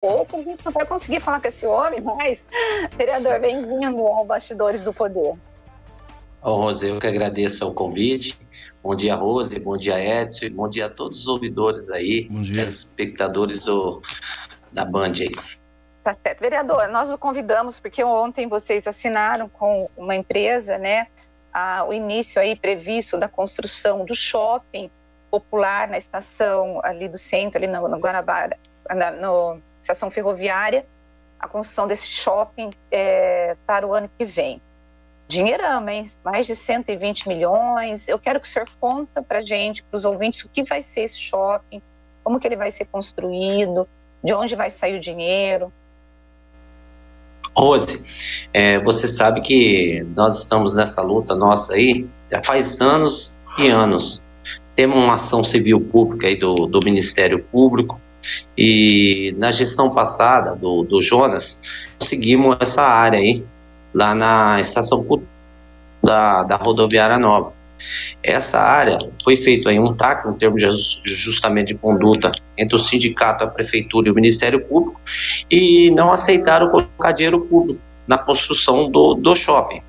pouco a gente não vai conseguir falar com esse homem, mas, vereador, bem-vindo ao Bastidores do Poder. Ô, Rose, eu que agradeço o convite. Bom dia, Rose, bom dia, Edson, bom dia a todos os ouvidores aí, espectadores da Band aí. Tá certo. Vereador, nós o convidamos porque ontem vocês assinaram com uma empresa, né, o início aí previsto da construção do shopping popular na estação ali do centro, ali no Guanabara, na estação ferroviária, a construção desse shopping para o ano que vem. Dinheirão, hein? Mais de 120 milhões. Eu quero que o senhor conta para a gente, para os ouvintes, o que vai ser esse shopping, como que ele vai ser construído, de onde vai sair o dinheiro. Rose, você sabe que nós estamos nessa luta nossa aí já faz anos e anos. Temos uma ação civil pública aí do Ministério Público e na gestão passada do Jonas conseguimos essa área aí lá na estação da rodoviária nova. Essa área foi feito aí um TAC, um termo de ajustamento de conduta entre o sindicato, a prefeitura e o Ministério Público, e não aceitaram colocar dinheiro público na construção do shopping.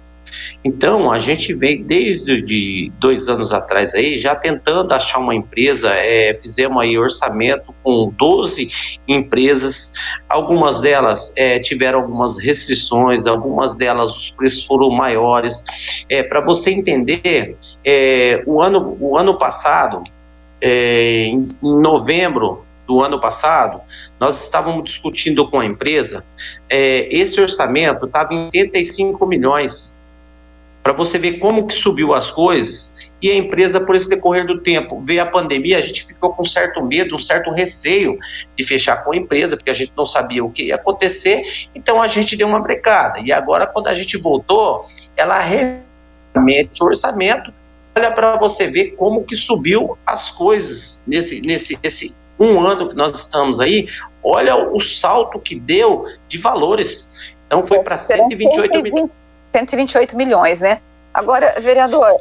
Então, a gente vem desde 2 anos atrás aí, já tentando achar uma empresa, fizemos aí orçamento com 12 empresas, algumas delas tiveram algumas restrições, algumas delas os preços foram maiores. Para você entender, o ano passado, em novembro do ano passado, nós estávamos discutindo com a empresa, esse orçamento estava em 85 milhões, para você ver como que subiu as coisas, e a empresa, por esse decorrer do tempo, veio a pandemia, a gente ficou com certo medo, um certo receio de fechar com a empresa, porque a gente não sabia o que ia acontecer, então a gente deu uma brecada, e agora quando a gente voltou, ela remete o orçamento, olha para você ver como que subiu as coisas nesse um ano que nós estamos aí, olha o salto que deu de valores, então foi para 128 milhões. 128 milhões, né? Agora, vereador,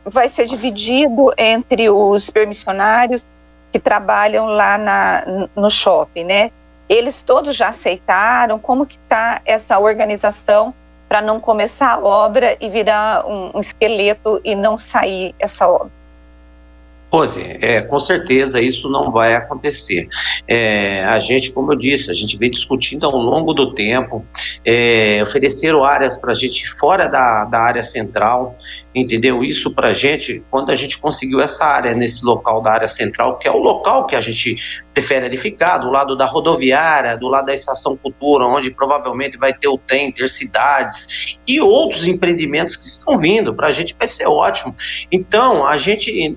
vai ser dividido entre os permissionários que trabalham lá no shopping, né? Eles todos já aceitaram? Como que está essa organização para não começar a obra e virar um esqueleto e não sair essa obra? Rose, com certeza isso não vai acontecer. A gente, como eu disse, a gente vem discutindo ao longo do tempo, ofereceram áreas para a gente fora da área central, entendeu? Isso para a gente, quando a gente conseguiu essa área nesse local da área central, que é o local que a gente prefere ali ficar, do lado da rodoviária, do lado da estação Cultura, onde provavelmente vai ter o trem Intercidades e outros empreendimentos que estão vindo, para a gente vai ser ótimo. Então, a gente...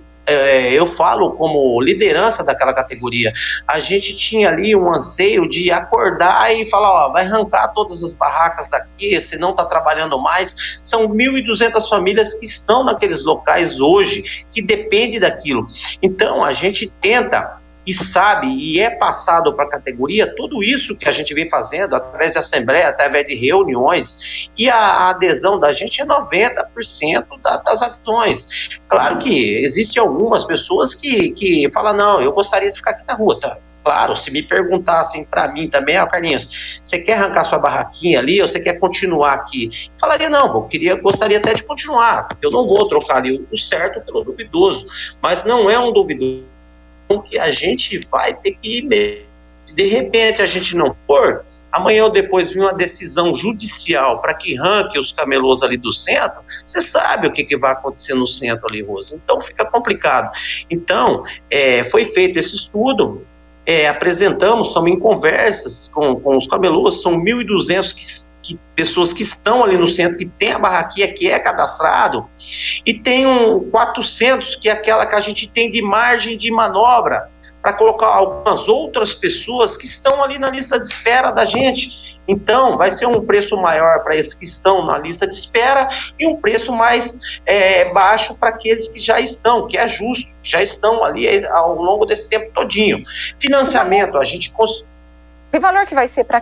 eu falo como liderança daquela categoria, a gente tinha ali um anseio de acordar e falar, vai arrancar todas as barracas daqui, se não está trabalhando mais. São 1.200 famílias que estão naqueles locais hoje, que dependem daquilo. Então a gente tenta e sabe, e é passado para a categoria tudo isso que a gente vem fazendo através de assembleia, através de reuniões, e a adesão da gente é 90% das ações. Claro que existem algumas pessoas que falam, não, eu gostaria de ficar aqui na rua, tá? Claro, se me perguntassem para mim também, Carlinhos, você quer arrancar sua barraquinha ali ou você quer continuar aqui? Eu falaria, não, gostaria até de continuar, porque eu não vou trocar ali o certo pelo duvidoso, mas não é um duvidoso que a gente vai ter que ir mesmo. Se de repente a gente não for, amanhã ou depois vir uma decisão judicial para que arranque os camelôs ali do centro, você sabe o que vai acontecer no centro ali, Rosa. Então fica complicado. Então, foi feito esse estudo, apresentamos, estamos em conversas com os camelôs, são 1.200 pessoas que estão ali no centro, que tem a barraquinha que é cadastrado, e tem 400 que é aquela que a gente tem de margem de manobra para colocar algumas outras pessoas que estão ali na lista de espera da gente. Então, vai ser um preço maior para esses que estão na lista de espera e um preço mais baixo para aqueles que já estão, que é justo, já estão ali ao longo desse tempo todinho. Financiamento, a gente... Que valor que vai ser para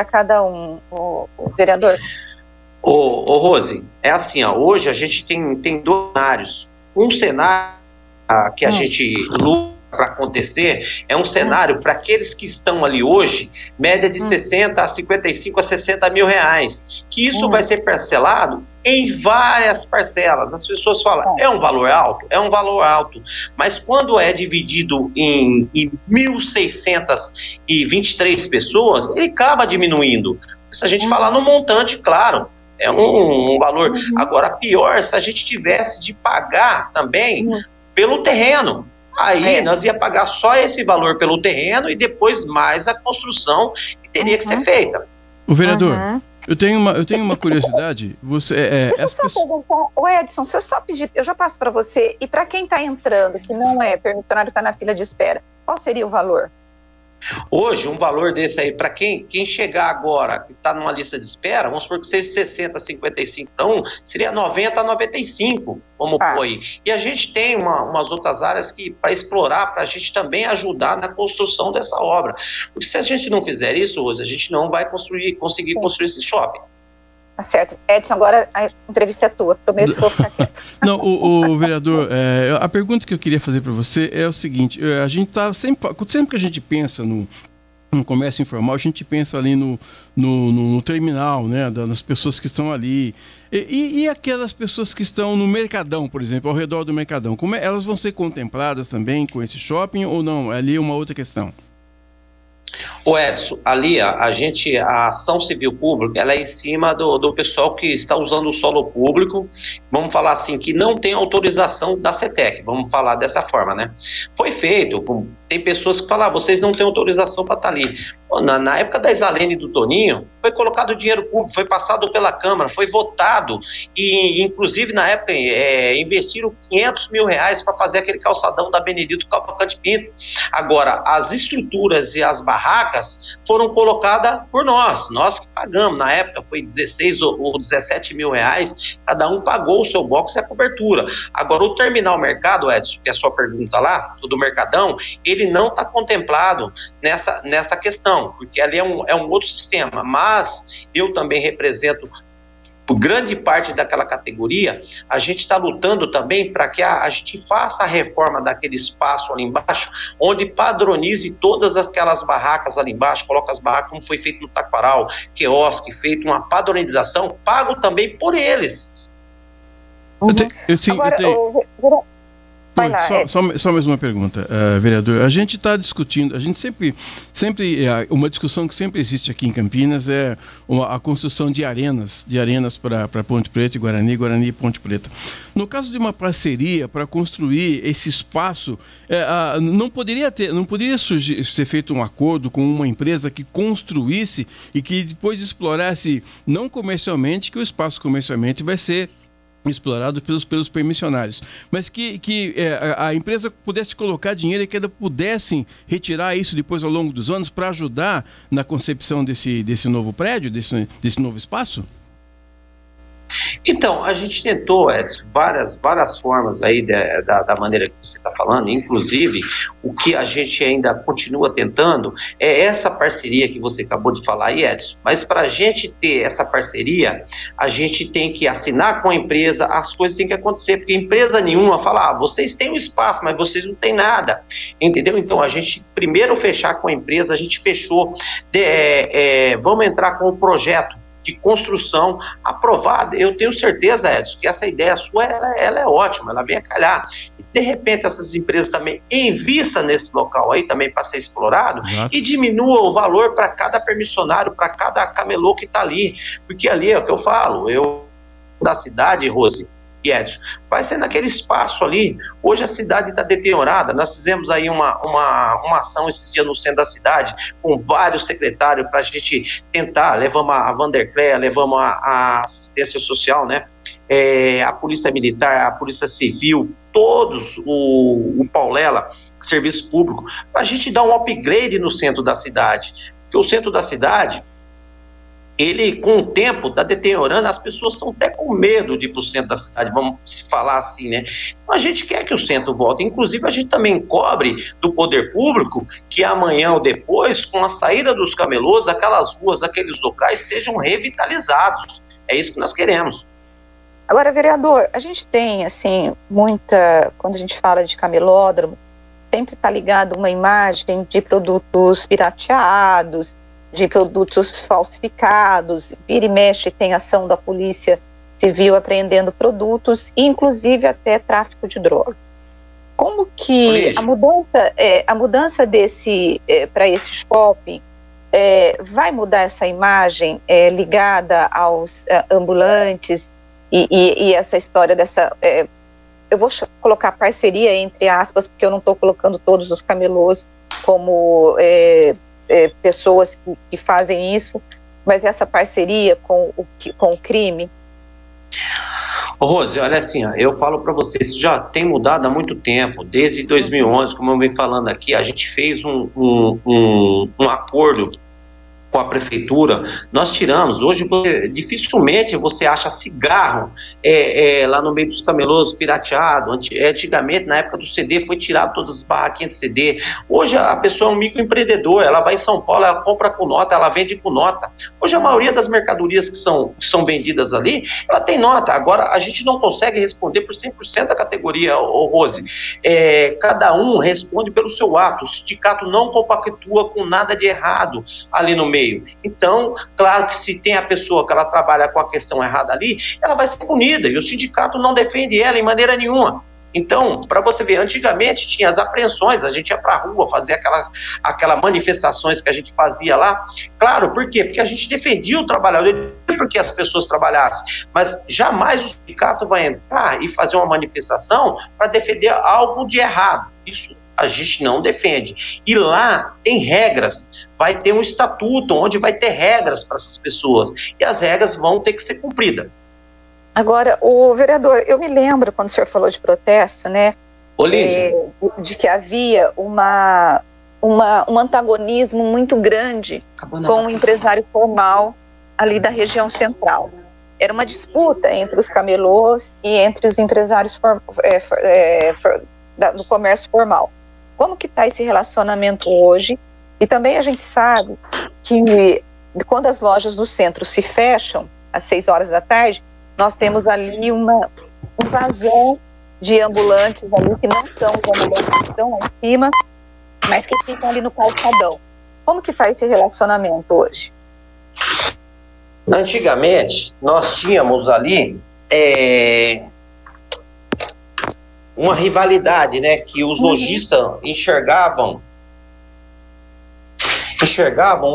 cada um, o vereador? Ô Rose, é assim, ó, hoje a gente tem 2 cenários. Um cenário que a gente luta para acontecer é um cenário para aqueles que estão ali hoje, média de 60 a 55 a 60 mil reais, que isso vai ser parcelado em várias parcelas. As pessoas falam, é um valor alto? É um valor alto, mas quando é dividido em 1.623 pessoas, ele acaba diminuindo. Se a gente falar no montante, claro, é um valor. Agora, pior se a gente tivesse de pagar também pelo terreno. Aí nós ia pagar só esse valor pelo terreno e depois mais a construção que teria que ser feita. O vereador, eu tenho uma curiosidade. Deixa eu só perguntar, o Edson, se eu só pedir, eu já passo para você, e para quem está entrando, que não é permissionário, está na fila de espera, qual seria o valor? Hoje, um valor desse aí, para quem chegar agora, que está numa lista de espera, vamos supor que seja 60, 55 para um, seria 90 a 95, vamos pôr aí. E a gente tem umas outras áreas que para explorar, para a gente também ajudar na construção dessa obra. Porque se a gente não fizer isso, hoje, a gente não vai conseguir construir esse shopping. Tá certo. Edson, agora a entrevista é tua. Prometo que vou ficar quieto. Não, o vereador, a pergunta que eu queria fazer para você é o seguinte: a gente tá sempre que a gente pensa no comércio informal, a gente pensa ali no terminal, né, das pessoas que estão ali. E aquelas pessoas que estão no Mercadão, por exemplo, ao redor do Mercadão, elas vão ser contempladas também com esse shopping ou não? Ali é uma outra questão. O Edson, ali a ação civil pública, ela é em cima do pessoal que está usando o solo público, vamos falar assim, que não tem autorização da CETEC, vamos falar dessa forma, né? Foi feito, tem pessoas que falam, vocês não têm autorização para estar ali. Pô, na época da Isalene e do Toninho, foi colocado dinheiro público, foi passado pela Câmara, foi votado, e inclusive na época investiram 500 mil reais para fazer aquele calçadão da Benedito Cavalcante Pinto. Agora, as estruturas e as barracas foram colocadas por nós que pagamos, na época foi 16 ou 17 mil reais, cada um pagou o seu box e a cobertura. Agora, o terminal mercado, Edson, que é a sua pergunta lá, do Mercadão, ele não está contemplado nessa questão, porque ali é um outro sistema, mas eu também represento por grande parte daquela categoria. A gente está lutando também para que a gente faça a reforma daquele espaço ali embaixo, onde padronize todas aquelas barracas ali embaixo, coloca as barracas como foi feito no Taquaral, quiosque, feito uma padronização, pago também por eles. Só mais uma pergunta, vereador. A gente está discutindo, a gente sempre uma discussão que sempre existe aqui em Campinas é a construção de arenas para Ponte Preta e Guarani e Ponte Preta. No caso de uma parceria para construir esse espaço, não poderia ser feito um acordo com uma empresa que construísse e que depois explorasse, não comercialmente, que o espaço comercialmente vai ser explorado pelos permissionários, mas que a empresa pudesse colocar dinheiro e que ela pudesse retirar isso depois ao longo dos anos para ajudar na concepção desse novo prédio, desse novo espaço? Então, a gente tentou, Edson, várias formas aí da maneira que você está falando, inclusive o que a gente ainda continua tentando é essa parceria que você acabou de falar aí, Edson, mas para a gente ter essa parceria, a gente tem que assinar com a empresa, as coisas têm que acontecer, porque empresa nenhuma fala, vocês têm um espaço, mas vocês não têm nada, entendeu? Então, a gente primeiro fechar com a empresa, a gente fechou, vamos entrar com o projeto de construção aprovada. Eu tenho certeza, Edson, que essa ideia sua ela é ótima, ela vem a calhar. E, de repente, essas empresas também invistam nesse local aí também para ser explorado. Exato. E diminua o valor para cada permissionário, para cada camelô que está ali. Porque ali é o que eu falo, da cidade, Rose e Edson, vai ser naquele espaço ali. Hoje a cidade está deteriorada. Nós fizemos aí uma ação esses dias no centro da cidade, com vários secretários para a gente tentar. Levamos a Vandercléia, levamos a assistência social, né? A Polícia Militar, a Polícia Civil, todos, o Paulela, Serviço Público, para a gente dar um upgrade no centro da cidade. Porque o centro da cidade, ele com o tempo está deteriorando, as pessoas estão até com medo de ir para o centro da cidade, vamos se falar assim, né? Então a gente quer que o centro volte, inclusive a gente também cobre do poder público que amanhã ou depois, com a saída dos camelôs, aquelas ruas, aqueles locais sejam revitalizados. É isso que nós queremos. Agora, vereador, a gente tem, assim, quando a gente fala de camelódromo, sempre está ligado a uma imagem de produtos pirateados, de produtos falsificados, vira e mexe tem ação da Polícia Civil apreendendo produtos, inclusive até tráfico de droga. Como que a mudança desse para esse shopping vai mudar essa imagem ligada aos ambulantes e essa história dessa... eu vou colocar parceria entre aspas, porque eu não estou colocando todos os camelôs como pessoas que fazem isso, mas essa parceria com o crime. Rose, olha assim, eu falo para vocês, isso já tem mudado há muito tempo, desde 2011, como eu venho falando aqui, a gente fez um acordo com a prefeitura, nós tiramos, hoje dificilmente você acha cigarro lá no meio dos camelôs pirateado. Antigamente, na época do CD, foi tirado todas as barraquinhas de CD. Hoje a pessoa é um microempreendedor, ela vai em São Paulo, ela compra com nota, ela vende com nota. Hoje a maioria das mercadorias que são vendidas ali, ela tem nota. Agora a gente não consegue responder por 100% da categoria, Rose. Cada um responde pelo seu ato, o sindicato não compactua com nada de errado ali no meio. Então, claro que se tem a pessoa que ela trabalha com a questão errada ali, ela vai ser punida, e o sindicato não defende ela em maneira nenhuma. Então, para você ver, antigamente tinha as apreensões, a gente ia para a rua fazer aquelas manifestações que a gente fazia lá. Claro, por quê? Porque a gente defendia o trabalhador, porque as pessoas trabalhassem, mas jamais o sindicato vai entrar e fazer uma manifestação para defender algo de errado. Isso a gente não defende. E lá tem regras, vai ter um estatuto onde vai ter regras para essas pessoas, e as regras vão ter que ser cumpridas. Agora, o vereador, eu me lembro quando o senhor falou de protesto, né, de que havia um antagonismo muito grande com o empresário formal ali da região central. Era uma disputa entre os camelôs e entre os empresários do comércio formal. Como que está esse relacionamento hoje? E também a gente sabe que quando as lojas do centro se fecham às 6 horas da tarde, nós temos ali uma invasão de ambulantes ali, que não são os ambulantes que estão lá em cima, mas que ficam ali no calçadão. Como que está esse relacionamento hoje? Antigamente, nós tínhamos ali uma rivalidade, né, que os lojistas enxergavam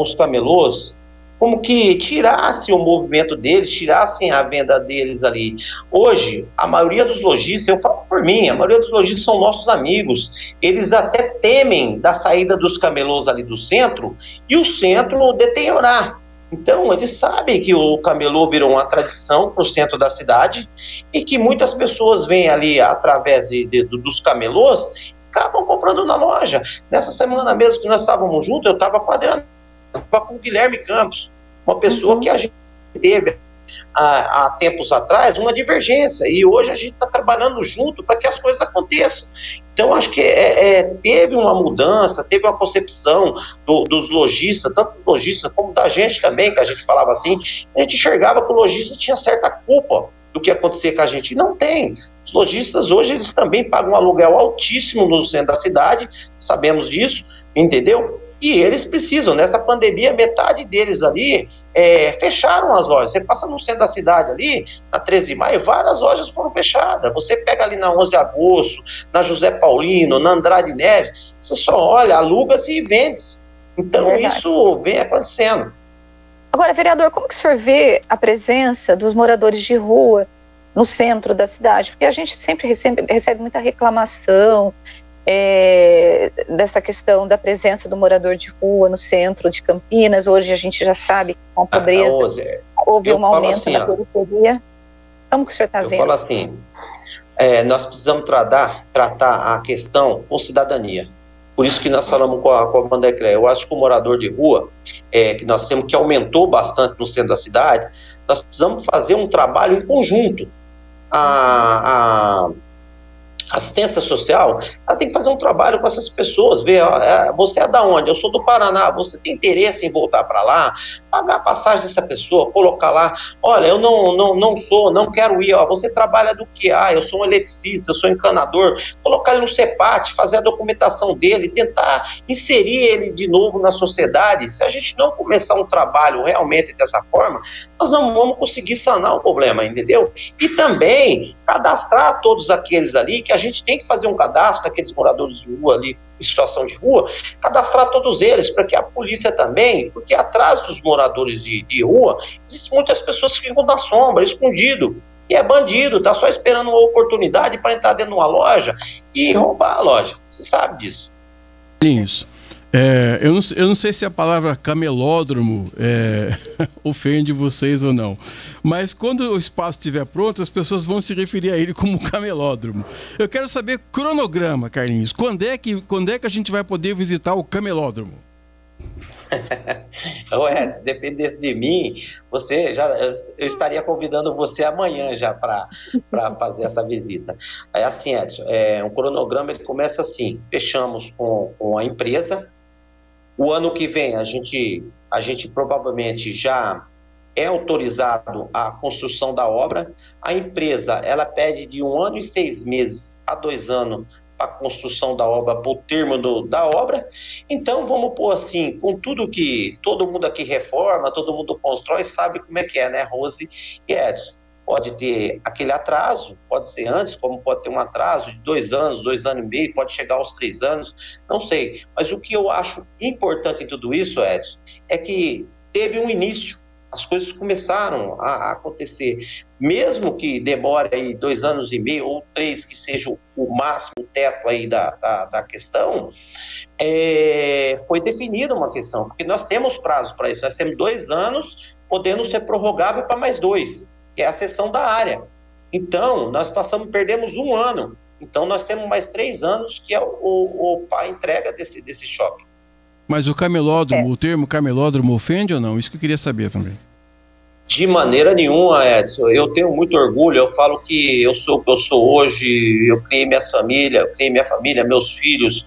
os camelôs como que tirassem o movimento deles, tirassem a venda deles ali. Hoje, a maioria dos lojistas, eu falo por mim, a maioria dos lojistas são nossos amigos, eles até temem da saída dos camelôs ali do centro e o centro deteriorar. Então, eles sabem que o camelô virou uma tradição para o centro da cidade e que muitas pessoas vêm ali através dos camelôs e acabam comprando na loja. Nessa semana mesmo que nós estávamos juntos, eu estava com a Adriana, com o Guilherme Campos, uma pessoa que a gente teve há tempos atrás uma divergência, e hoje a gente está trabalhando junto para que as coisas aconteçam. Então, acho que teve uma mudança, teve uma concepção dos lojistas, tanto dos lojistas como da gente também, que a gente falava assim, a gente enxergava que o lojista tinha certa culpa do que acontecia com a gente. E não tem. Os lojistas hoje, eles também pagam um aluguel altíssimo no centro da cidade, sabemos disso, entendeu? E eles precisam, nessa pandemia, metade deles ali fecharam as lojas. Você passa no centro da cidade ali, na 13 de maio, várias lojas foram fechadas. Você pega ali na 11 de agosto, na José Paulino, na Andrade Neves, você só olha, aluga-se e vende-se. Então isso vem acontecendo. Agora, vereador, como que o senhor vê a presença dos moradores de rua no centro da cidade? Porque a gente sempre recebe muita reclamação dessa questão da presença do morador de rua no centro de Campinas. Hoje a gente já sabe que com a pobreza houve um aumento assim, na periferia. Como que o senhor está vendo? Eu falo assim, nós precisamos tratar a questão com cidadania. Por isso que nós falamos com a Amanda Ecler. Eu acho que o morador de rua, que nós temos, que aumentou bastante no centro da cidade, nós precisamos fazer um trabalho em conjunto. assistência social, ela tem que fazer um trabalho com essas pessoas, ver, você é da onde? Eu sou do Paraná, você tem interesse em voltar para lá, pagar a passagem dessa pessoa, colocar lá, olha, eu não quero ir, você trabalha do que? Eu sou um eletricista, eu sou encanador, colocar ele no CEPAT, fazer a documentação dele, tentar inserir ele de novo na sociedade. Se a gente não começar um trabalho realmente dessa forma, nós não vamos conseguir sanar o problema, entendeu? E também cadastrar todos aqueles ali, que a gente tem que fazer um cadastro daqueles moradores de rua ali, em situação de rua, cadastrar todos eles, para que a polícia também, porque atrás dos moradores de rua, existem muitas pessoas que ficam na sombra, escondido, e é bandido, tá só esperando uma oportunidade para entrar dentro de uma loja e roubar a loja, você sabe disso. Isso. Eu não sei se a palavra camelódromo ofende vocês ou não, mas quando o espaço estiver pronto, as pessoas vão se referir a ele como camelódromo. Eu quero saber cronograma, Carlinhos. Quando é que a gente vai poder visitar o camelódromo? Se dependesse de mim, eu estaria convidando você amanhã já para fazer essa visita. Aí assim, Edson, um cronograma ele começa assim: fechamos com a empresa. O ano que vem a gente provavelmente já é autorizado a construção da obra. A empresa ela pede de 1 ano e 6 meses a 2 anos para a construção da obra, para o termo da obra. Então vamos pôr assim, com tudo que todo mundo aqui reforma, todo mundo constrói, sabe como é que é, né, Rose e Edson? Pode ter aquele atraso, pode ser antes, como pode ter um atraso de 2 anos, 2 anos e meio, pode chegar aos 3 anos, não sei. Mas o que eu acho importante em tudo isso, Edson, é que teve um início, as coisas começaram a acontecer. Mesmo que demore aí 2 anos e meio ou 3, que seja o máximo, o teto aí da questão, foi definida uma questão, porque nós temos prazo para isso, nós temos 2 anos, podendo ser prorrogável para mais 2, que é a cessão da área. Então, nós perdemos 1 ano. Então, nós temos mais 3 anos, que é a entrega desse shopping. Mas o camelódromo, o termo camelódromo ofende ou não? Isso que eu queria saber também. De maneira nenhuma, Edson. Eu tenho muito orgulho, eu falo que eu sou o que eu sou hoje, eu criei minha família, meus filhos,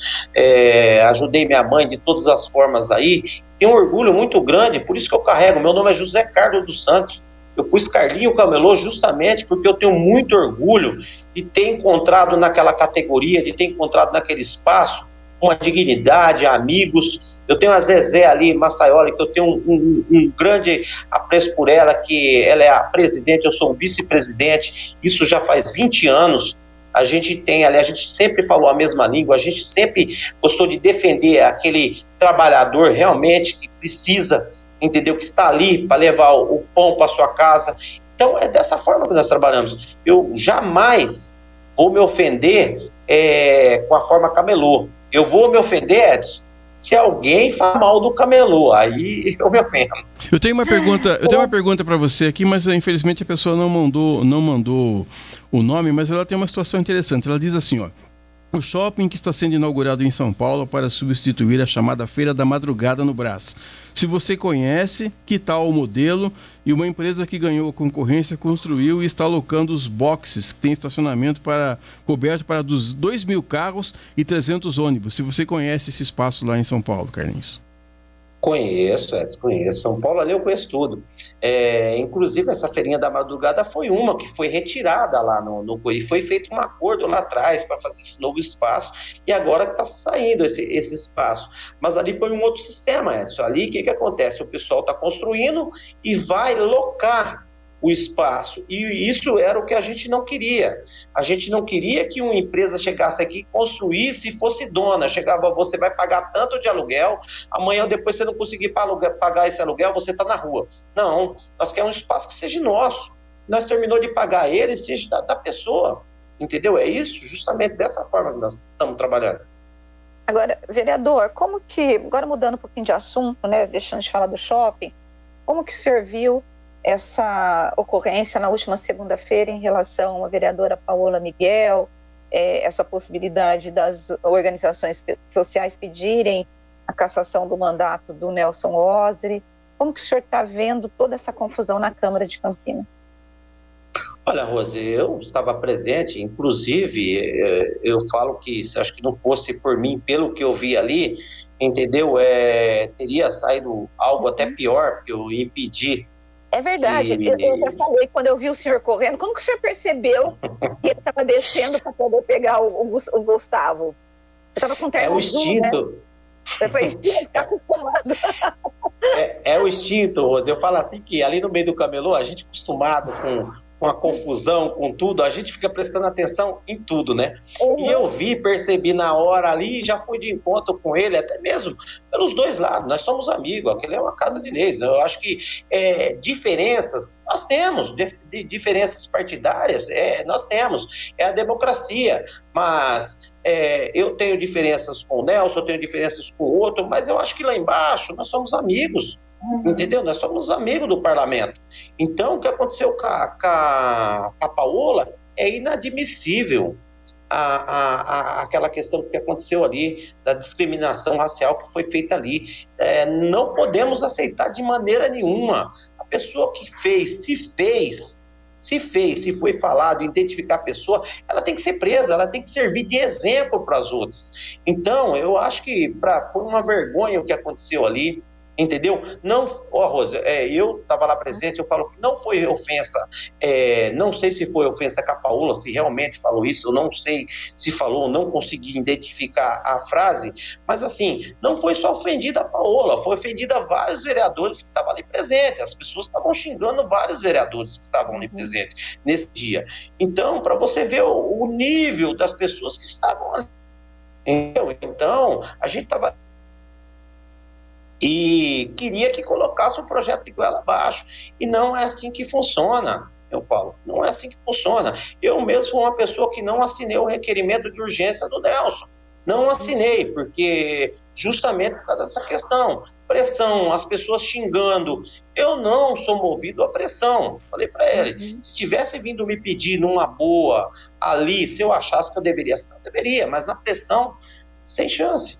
ajudei minha mãe de todas as formas aí. Tenho um orgulho muito grande, por isso que eu carrego. Meu nome é José Carlos dos Santos. Eu pus Carlinho Camelô justamente porque eu tenho muito orgulho de ter encontrado naquela categoria, de ter encontrado naquele espaço uma dignidade, amigos. Eu tenho a Zezé ali, Massaioli, que eu tenho um grande apreço por ela, que ela é a presidente, eu sou o vice-presidente, isso já faz 20 anos. A gente tem ali, a gente sempre falou a mesma língua, a gente sempre gostou de defender aquele trabalhador realmente que precisa, entendeu? Que está ali para levar o pão para sua casa. Então é dessa forma que nós trabalhamos. Eu jamais vou me ofender com a forma camelô. Eu vou me ofender, Edson, se alguém fala mal do camelô, aí eu me ofendo. Eu tenho uma pergunta para você aqui, mas infelizmente a pessoa não mandou o nome, mas ela tem uma situação interessante. Ela diz assim, ó: o shopping que está sendo inaugurado em São Paulo para substituir a chamada Feira da Madrugada no Brás. Se você conhece, que tal o modelo? E uma empresa que ganhou a concorrência construiu e está alocando os boxes que tem estacionamento coberto para 2.000 carros e 300 ônibus. Se você conhece esse espaço lá em São Paulo, Carlinhos. Conheço, Edson, conheço. São Paulo ali eu conheço tudo. Inclusive essa feirinha da madrugada foi uma que foi retirada lá e foi feito um acordo lá atrás para fazer esse novo espaço e agora está saindo esse espaço. Mas ali foi um outro sistema, Edson. Ali o que acontece? O pessoal está construindo e vai locar o espaço, e isso era o que a gente não queria. A gente não queria que uma empresa chegasse aqui, construísse e fosse dona. Chegava, você vai pagar tanto de aluguel, amanhã ou depois você não conseguir pagar esse aluguel, você está na rua. Não, nós queremos um espaço que seja nosso. Nós terminou de pagar ele, seja da pessoa, entendeu? É isso, justamente dessa forma que nós estamos trabalhando. Agora, vereador, como que, agora mudando um pouquinho de assunto, né, deixando de falar do shopping, como que serviu essa ocorrência na última segunda-feira em relação à vereadora Paola Miguel, essa possibilidade das organizações sociais pedirem a cassação do mandato do Nelson Osri? Como que o senhor está vendo toda essa confusão na Câmara de Campinas? Olha, Rose, eu estava presente, inclusive, eu falo que se acho que não fosse por mim, pelo que eu vi ali, entendeu? Teria saído algo até pior, porque eu impedi. É verdade, eu já falei, quando eu vi o senhor correndo, como que o senhor percebeu que ele estava descendo para poder pegar o Gustavo? Eu estava com terno azul, instinto. Né? Eu falei, está acostumado. É o instinto, Rose. Eu falo assim que ali no meio do camelô, a gente acostumado com a confusão, com tudo, a gente fica prestando atenção em tudo, né? Uhum. E eu percebi na hora ali, já fui de encontro com ele, até mesmo pelos dois lados. Nós somos amigos, aquele é uma casa de leis. Eu acho que diferenças, nós temos, diferenças partidárias, nós temos, é a democracia, mas... eu tenho diferenças com o Nelson, eu tenho diferenças com o outro, mas eu acho que lá embaixo nós somos amigos, entendeu? Nós somos amigos do parlamento. Então, o que aconteceu com a Paola é inadmissível. Aquela questão que aconteceu ali, da discriminação racial que foi feita ali. Não podemos aceitar de maneira nenhuma. A pessoa que fez, se foi falado, identificar a pessoa, ela tem que ser presa, ela tem que servir de exemplo para as outras. Então, eu acho que foi uma vergonha o que aconteceu ali, entendeu? Não, Rosa, eu estava lá presente, eu falo que não foi ofensa, não sei se foi ofensa com a Paola, se realmente falou isso, eu não sei se falou, não consegui identificar a frase, mas assim, não foi só ofendida a Paola, foi ofendida vários vereadores que estavam ali presentes, as pessoas estavam xingando vários vereadores que estavam ali presentes nesse dia. Então, para você ver o nível das pessoas que estavam ali, entendeu? Então, a gente estava e queria que colocasse o projeto de goela abaixo. E não é assim que funciona, eu falo. Não é assim que funciona. Eu mesmo fui uma pessoa que não assinei o requerimento de urgência do Nelson. Não assinei, porque justamente por causa dessa questão. Pressão, as pessoas xingando. Eu não sou movido à pressão. Falei para ele, se tivesse vindo me pedir numa boa ali, se eu achasse que eu deveria assinar, eu deveria, mas na pressão, sem chance.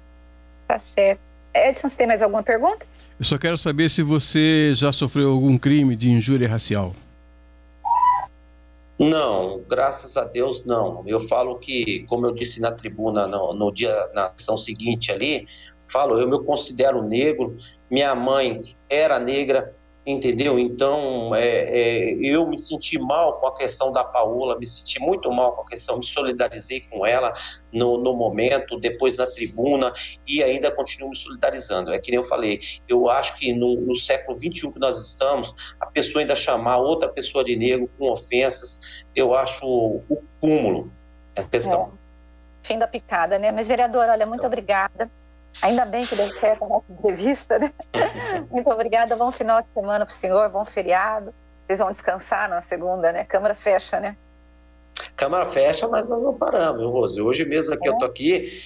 Tá certo. Edson, você tem mais alguma pergunta? Eu só quero saber se você já sofreu algum crime de injúria racial. Não, graças a Deus não. Eu falo que, como eu disse na tribuna no dia, na sessão seguinte ali, eu me considero negro, minha mãe era negra, entendeu? Então, eu me senti mal com a questão da Paola, me senti muito mal com a questão, me solidarizei com ela no momento, depois na tribuna, e ainda continuo me solidarizando. É que nem eu falei, eu acho que no século XXI que nós estamos, a pessoa ainda chamar outra pessoa de negro com ofensas, eu acho o cúmulo essa questão. Fim da picada, né? Mas, vereador, olha, muito obrigada. Ainda bem que deu certo a nossa entrevista, né? Muito obrigada, bom final de semana para o senhor, bom feriado. Vocês vão descansar na segunda, né? Câmara fecha, né? Câmara fecha, mas nós não paramos, Rose. Hoje mesmo aqui eu tô aqui,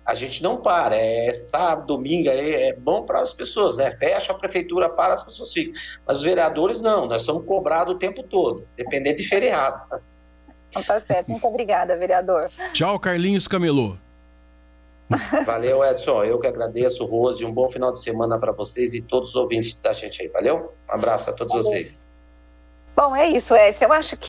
a gente não para, sábado, domingo, é bom para as pessoas, né? Fecha a prefeitura, para, as pessoas ficam. Mas os vereadores não, nós somos cobrados o tempo todo, dependendo de feriado. Então tá certo, muito obrigada, vereador. Tchau, Carlinhos Camelô. Valeu, Edson. Eu que agradeço, Rose. Um bom final de semana para vocês e todos os ouvintes da gente aí. Valeu? Um abraço a todos vocês. Bom, é isso, Edson. Eu acho que